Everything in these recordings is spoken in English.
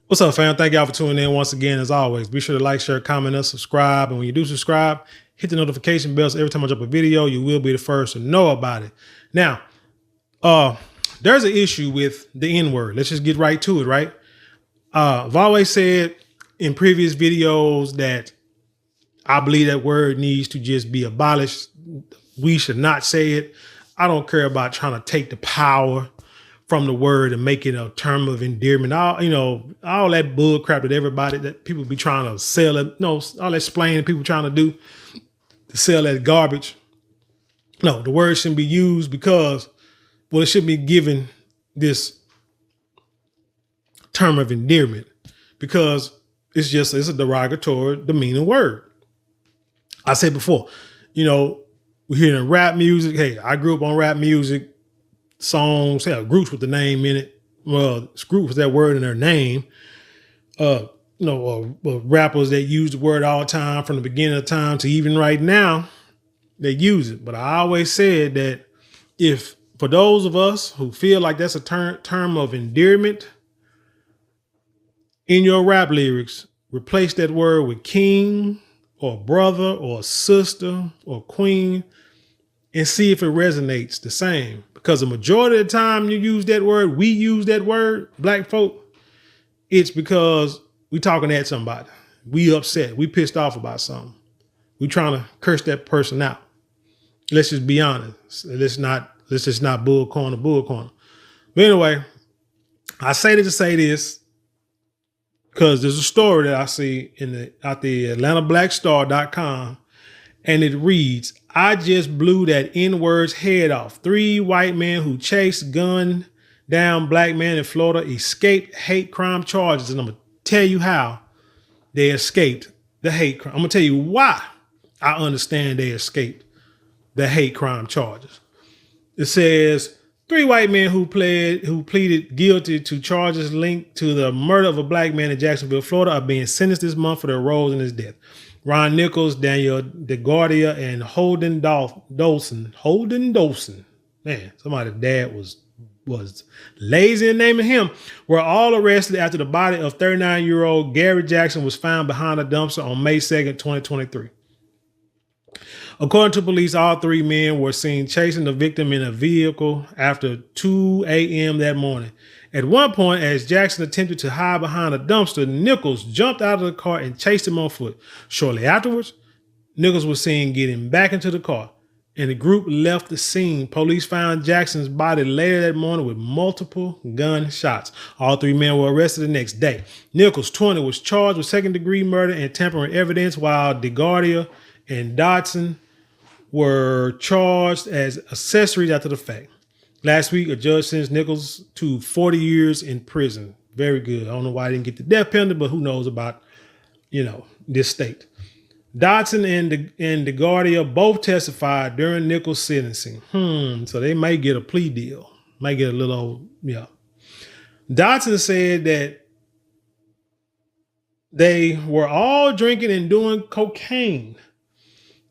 What's up, fam? Thank y'all for tuning in once again. As always, be sure to like, share, comment, and subscribe. And when you do subscribe, hit the notification bell so every time I drop a video, you will be the first to know about it. Now, there's an issue with the N-word. Let's just get right to it, right? I've always said in previous videos that I believe that word needs to just be abolished. We should not say it. I don't care about trying to take the power from the word and make it a term of endearment. All that bull crap that people be trying to sell it. No, all that explaining people trying to do to sell that garbage. No, the word shouldn't be used because, well, it should be given this term of endearment because it's a derogatory, demeaning word. I said before, we're hearing rap music. Hey, I grew up on rap music. Songs have groups with the name in it. Well, groups with that word in their name. Rappers that use the word all the time from the beginning of time to even right now, they use it. But I always said that if for those of us who feel like that's a term of endearment in your rap lyrics, replace that word with king or brother or sister or queen and see if it resonates the same. Because the majority of the time you use that word, we use that word, black folk, it's because we talking at somebody. We upset. We pissed off about something. We trying to curse that person out. Let's just be honest. Let's just not bull corner. But anyway, I say that to say this because there's a story that I see at the AtlantaBlackStar.com, and it reads, I just blew that N-word's head off. 3 white men who chased, gunned down black man in Florida escaped hate crime charges. And I'm going to tell you how they escaped the hate crime. I'm going to tell you why I understand they escaped the hate crime charges. It says 3 white men who pleaded guilty to charges linked to the murder of a black man in Jacksonville, Florida, are being sentenced this month for their roles in his death. Ron Nichols, Daniel DeGuardia, and Holden Dolson. Man, somebody's dad was lazy in naming him. Were all arrested after the body of 39-year-old Gary Jackson was found behind a dumpster on May 2nd, 2023. According to police, all 3 men were seen chasing the victim in a vehicle after 2 a.m. that morning. At one point, as Jackson attempted to hide behind a dumpster, Nichols jumped out of the car and chased him on foot. Shortly afterwards, Nichols was seen getting back into the car, and the group left the scene. Police found Jackson's body later that morning with multiple gunshots. All 3 men were arrested the next day. Nichols, 20, was charged with second-degree murder and tampering evidence, while DeGuardia and Dodson were charged as accessories after the fact. Last week, a judge sentenced Nichols to 40 years in prison. Very good. I don't know why I didn't get the death penalty, but who knows about, this state. Dodson and DeGuardia both testified during Nichols' sentencing. So they may get a plea deal. Might get a little, Dodson said that they were all drinking and doing cocaine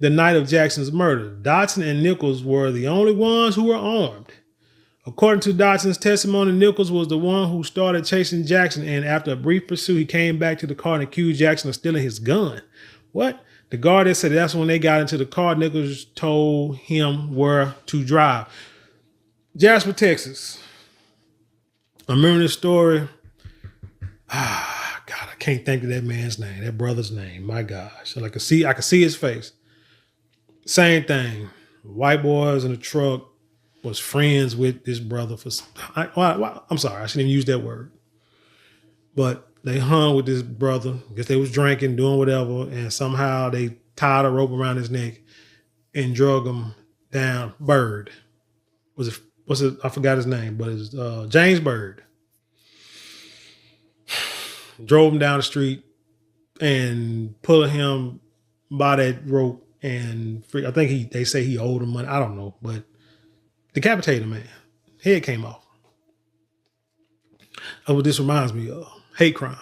the night of Jackson's murder. Dodson and Nichols were the only ones who were armed. According to Dodson's testimony, Nichols was the one who started chasing Jackson, and after a brief pursuit, he came back to the car and accused Jackson of stealing his gun. What? The guard said that's when they got into the car. Nichols told him where to drive. Jasper, Texas. I remember this story. God, I can't think of that man's name, that brother's name. My gosh. I could see his face. Same thing. White boys in the truck was friends with this brother I'm sorry, I shouldn't even use that word. But they hung with this brother. I guess they was drinking, doing whatever, and somehow they tied a rope around his neck and drug him down. Bird. I forgot his name, but it's James Bird. Drove him down the street and pulled him by that rope, and I think they say he owed him money. I don't know, but decapitated him, man. Head came off. That's what this reminds me of. Hate crime.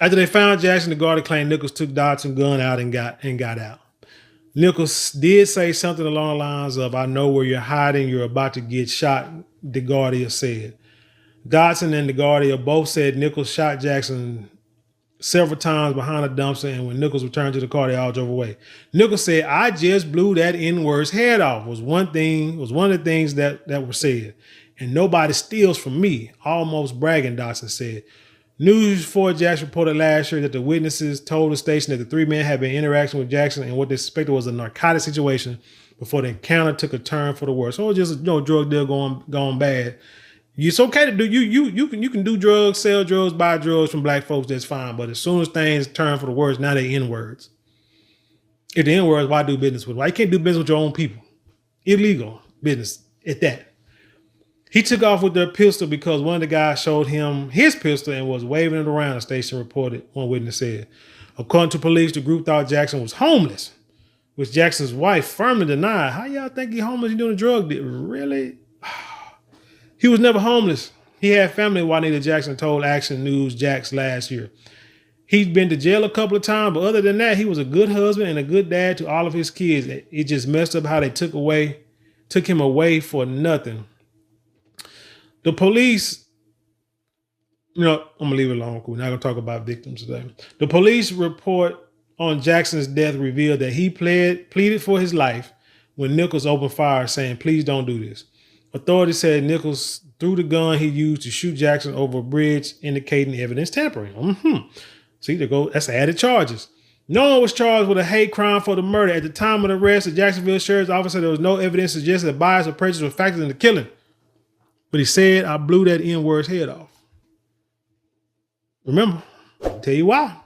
After they found Jackson, the guard claimed Nichols took Dodson's gun out and got out. Nichols did say something along the lines of, I know where you're hiding. You're about to get shot, DeGuardia said. Dodson and DeGuardia both said Nichols shot Jackson several times behind a dumpster, and when Nichols returned to the car, they all drove away. Nichols said, "I just blew that N-word's head off," was one of the things that were said. "And nobody steals from me," almost bragging, Dodson said. News 4 Jackson reported last year that the witnesses told the station that the three men had been interacting with Jackson and what they suspected was a narcotic situation before the encounter took a turn for the worse. So it was just a drug deal going bad. It's okay to do you can do drugs, sell drugs, buy drugs from black folks. That's fine. But as soon as things turn for the worse, now they N-words. If the N-words, why do business with them? Why you can't do business with your own people? Illegal business at that. He took off with their pistol because one of the guys showed him his pistol and was waving it around, the station reported, one witness said. According to police, the group thought Jackson was homeless, which Jackson's wife firmly denied. How y'all think he homeless? He doing a drug deal? Really? He was never homeless. He had family, Juanita Jackson told Action News Jax last year. He'd been to jail a couple of times, but other than that, he was a good husband and a good dad to all of his kids. It just messed up how they took him away for nothing. The police, I'm going to leave it alone. We're not going to talk about victims today. The police report on Jackson's death revealed that he pleaded for his life when Nichols opened fire, saying, "Please don't do this." Authorities said Nichols threw the gun he used to shoot Jackson over a bridge, indicating evidence tampering. See, there go. That's added charges. No one was charged with a hate crime for the murder. At the time of the arrest, the Jacksonville Sheriff's Office said there was no evidence suggesting that bias or prejudice were factors in the killing. But he said, "I blew that N-word's head off." Remember, I'll tell you why.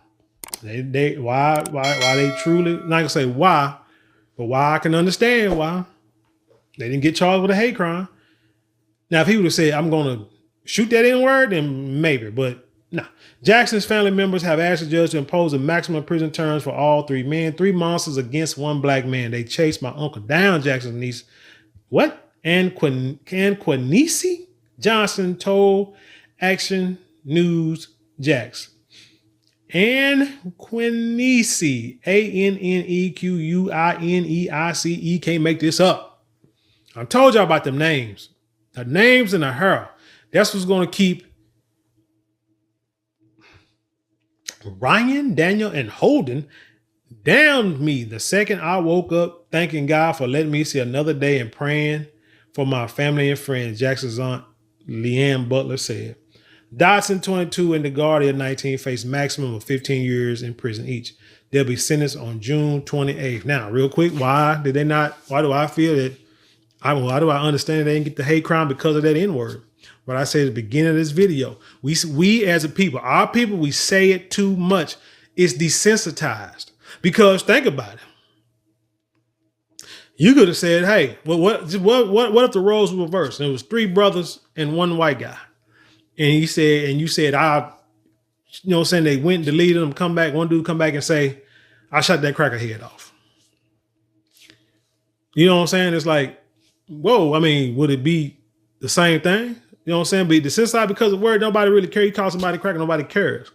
Why they truly, not gonna say why, but why I can understand why. They didn't get charged with a hate crime. Now, if he would have said, "I'm gonna shoot that N-word," then maybe, but no. Jackson's family members have asked the judge to impose a maximum prison terms for all three men, 3 monsters against 1 black man. They chased my uncle down, Jackson's niece. What? And Quincy Johnson told Action News Jax. And Quincy, Annequineice, can't make this up. I told y'all about them names. The names and the hair. That's what's going to keep Ryan, Daniel, and Holden down me the second I woke up, thanking God for letting me see another day and praying for my family and friends, Jackson's aunt Leanne Butler said. Dodson, 22, and DeGuardia, 19, face maximum of 15 years in prison each. They'll be sentenced on June 28th. Now, real quick, why do I feel that, why do I understand that they didn't get the hate crime because of that N-word? What I said at the beginning of this video, we as a people, our people, we say it too much. It's desensitized. Because think about it. You could have said, "Hey, well, what if the roles were reversed? And it was 3 brothers and 1 white guy." And you said, they went and deleted them, come back, one dude come back and say, "I shot that cracker head off." You know what I'm saying? It's like, whoa, I mean, would it be the same thing? You know what I'm saying? But the desensitized because of the word, nobody really cares. You call somebody cracker, nobody cares.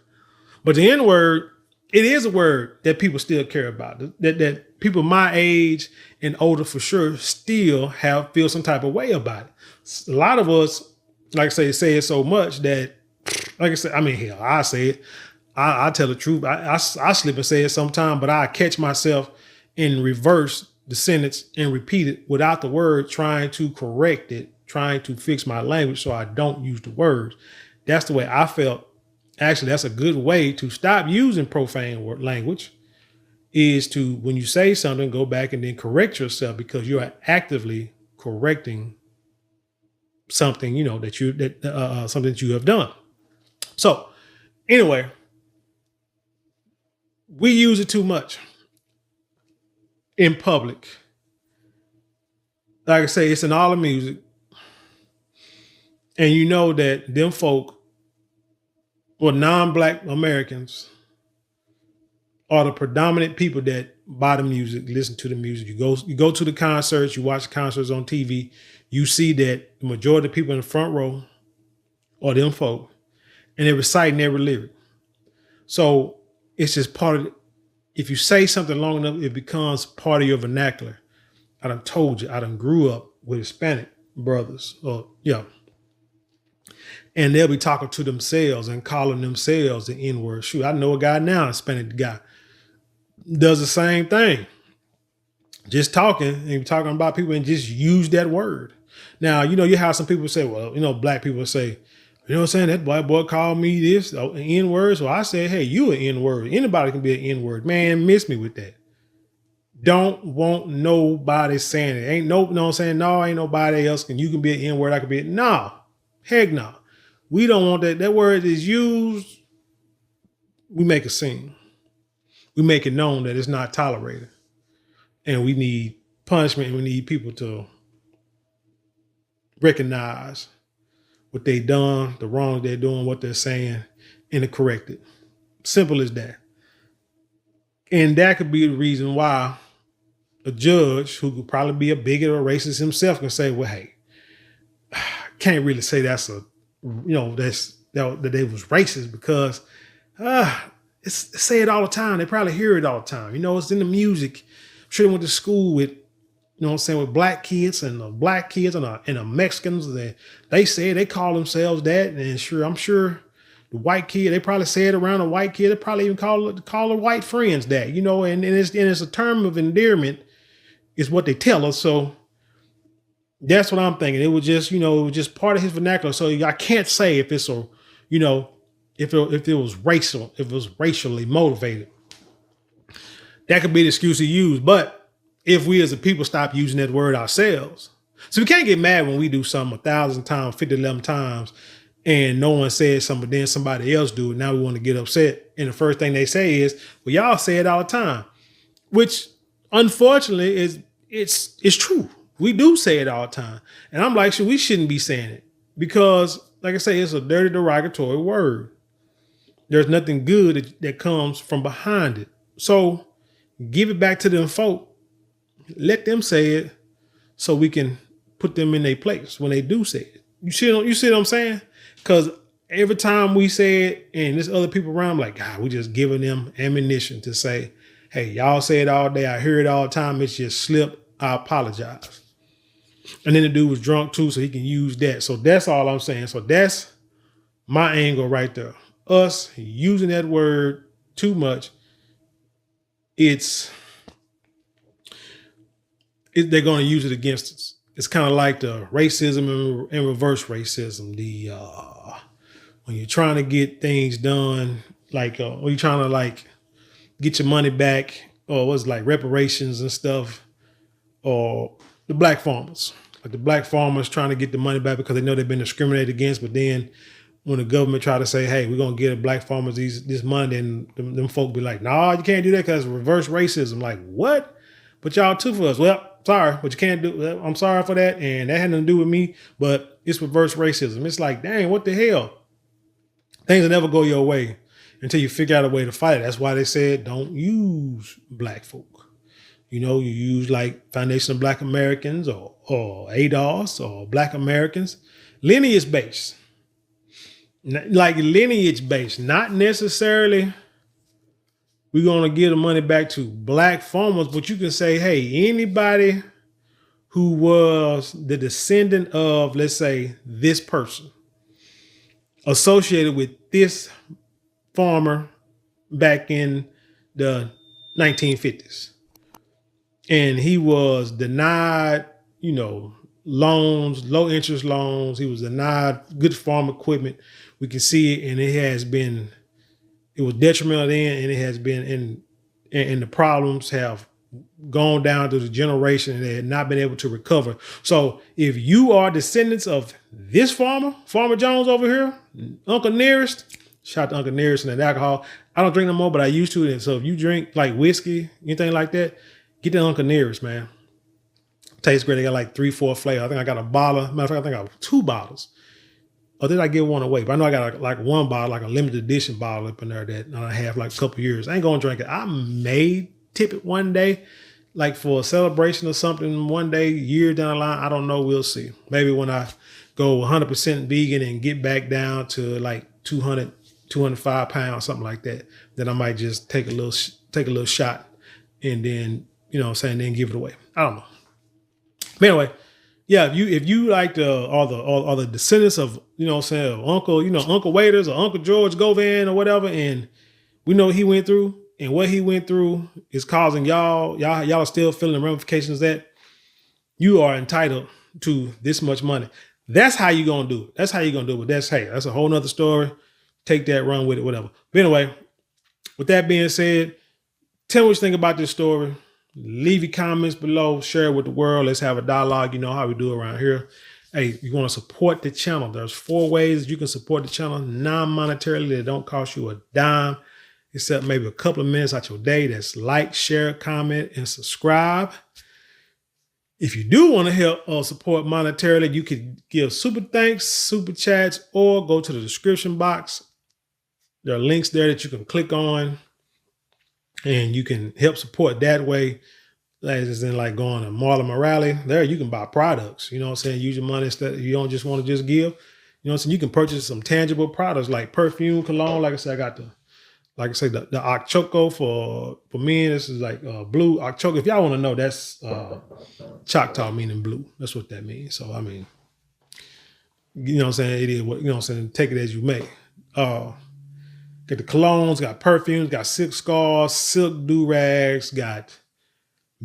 But the N-word, it is a word that people still care about. That people my age and older for sure still feel some type of way about it. A lot of us, like I say it so much that, like I said, I mean, hell, I say it. I tell the truth. I slip and say it sometime, but I catch myself in reverse the sentence and repeat it without the word, trying to correct it, trying to fix my language so I don't use the words. That's the way I felt. Actually, that's a good way to stop using profane language, is to, when you say something, go back and then correct yourself, because you are actively correcting something, something that you have done. So anyway, we use it too much in public. Like I say, it's in all the music. And you know that them folk, or non-black Americans, are the predominant people that buy the music, listen to the music. You go to the concerts, you watch the concerts on TV, you see that the majority of the people in the front row are them folk, and they're reciting every lyric. So it's just part of it. If you say something long enough, it becomes part of your vernacular. I done told you, I done grew up with Hispanic brothers. And they'll be talking to themselves and calling themselves the N-word. Shoot, I know a guy now, a Hispanic guy, does the same thing. Just talking and talking about people and just use that word. Now, you have some people say, well, black people say, you know what I'm saying? That black boy called me this, an N-word. So I say, hey, you an N-word. Anybody can be an N-word. Man, miss me with that. Don't want nobody saying it. Ain't no, I'm saying? No, ain't nobody else you can be an N-word. I can be no. Heck no. We don't want that. That word is used. We make a scene. We make it known that it's not tolerated. And we need punishment. And we need people to recognize what they done, the wrong they're doing, what they're saying, and to correct it. Simple as that. And that could be the reason why a judge who could probably be a bigot or racist himself can say, well, hey, can't really say that's that they was racist because it's say it all the time. They probably hear it all the time. It's in the music. I'm sure they went to school with, with black kids and the black kids and the Mexicans. They call themselves that. And I'm sure the white kid, they probably say it around a white kid. They probably even call their white friends that, and it's a term of endearment is what they tell us. So that's what I'm thinking. It was just part of his vernacular. So I can't say if it's if it was racial, if it was racially motivated. That could be the excuse he used. But if we as a people stop using that word ourselves, so we can't get mad when we do something 1,000 times, 50, 11 times, and no one says something, but then somebody else do it. Now we want to get upset. And the first thing they say is, well, y'all say it all the time, which unfortunately it's true. We do say it all the time. And I'm like, we shouldn't be saying it because, like I say, it's a dirty, derogatory word. There's nothing good that comes from behind it. So give it back to them folk. Let them say it so we can put them in their place when they do say it. You see what I'm saying? Because every time we say it and there's other people around, I'm like, God, we just giving them ammunition to say, hey, y'all say it all day. I hear it all the time. It's just slipped. I apologize. And then the dude was drunk too, so he can use that. So that's all I'm saying. So that's my angle right there. Us using that word too much. They're going to use it against us. It's kind of like the racism and reverse racism. When you're trying to get things done, like when you're trying to like get your money back, or what's like reparations and stuff, or the black farmers. Like the black farmers trying to get the money back because they know they've been discriminated against. But then when the government try to say, hey, we're going to give the black farmers this money, and them folk be like, no, you can't do that because reverse racism. Like, what? But y'all took for us. Well, sorry, but you can't do that. I'm sorry for that. And that had nothing to do with me, but it's reverse racism. It's like, dang, what the hell? Things will never go your way until you figure out a way to fight it. That's why they said don't use black folk. You use like Foundation of Black Americans or ADOS or Black Americans, lineage based, like lineage based, not necessarily we're going to give the money back to black farmers, but you can say, hey, anybody who was the descendant of, let's say, this person associated with this farmer back in the 1950s. And he was denied, loans, low interest loans. He was denied good farm equipment. We can see it, and it was detrimental then, and it has been, and the problems have gone down through the generation, and they had not been able to recover. So if you are descendants of this Farmer Jones over here, Uncle Nearest, shout out to Uncle Nearest and that alcohol. I don't drink no more, but I used to. And so if you drink like whiskey, anything like that, get that Uncle Nearest, man. Tastes great. They got like 3-4 flavors. I think I got a bottle. Matter of fact, I think I got 2 bottles. Or did I give one away? But I know I got like 1 bottle, like a limited edition bottle up in there that I have like a couple years. I ain't going to drink it. I may tip it one day, like for a celebration or something one day, year down the line. I don't know. We'll see. Maybe when I go 100% vegan and get back down to like 205 pounds, something like that, then I might just take a little shot and then, then give it away. I don't know. But anyway, yeah, if you like all the descendants of, you know what I'm saying, Uncle Waiters or Uncle George Govan or whatever, and we know what he went through, and what he went through is causing y'all are still feeling the ramifications that you are entitled to this much money. That's how you gonna do it. That's how you gonna do it. But that's a whole nother story. Take that, run with it, whatever. But anyway, with that being said, tell me what you think about this story. Leave your comments below. Share it with the world. Let's have a dialogue. You know how we do around here. Hey, you want to support the channel. There's 4 ways you can support the channel non-monetarily that don't cost you a dime, except maybe a couple of minutes out your day. That's like, share, comment, and subscribe. If you do want to help support monetarily, you can give super thanks, super chats, or go to the description box. There are links there that you can click on, and you can help support that way. As in like going to Marlon Morale, there you can buy products. You know what I'm saying? Use your money instead. You don't just want to just give. You know what I'm saying? You can purchase some tangible products like perfume, cologne. Like I said, I got the Ochoko for men. This is like blue Ochoko. If y'all want to know, that's Choctaw meaning blue. That's what that means. So I mean, you know what I'm saying? It is what, you know what I'm saying? Take it as you may. Got the colognes, got perfumes, got silk scarves, silk do-rags, got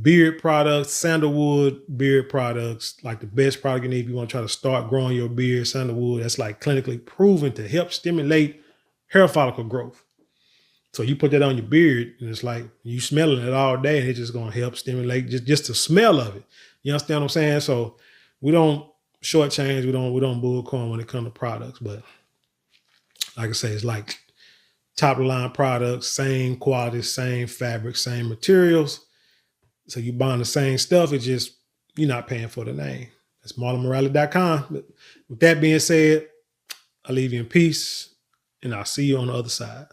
beard products, sandalwood beard products, like the best product you need if you want to try to start growing your beard. Sandalwood, that's like clinically proven to help stimulate hair follicle growth. So you put that on your beard, and it's like you smelling it all day, and it's just gonna help stimulate just the smell of it. You understand what I'm saying? So we don't shortchange, we don't bullcorn when it comes to products, but like I say, it's like top of the line products, same quality, same fabric, same materials. So you buying the same stuff, it's just you're not paying for the name. That's marlonmorale.com. With that being said, I leave you in peace, and I'll see you on the other side.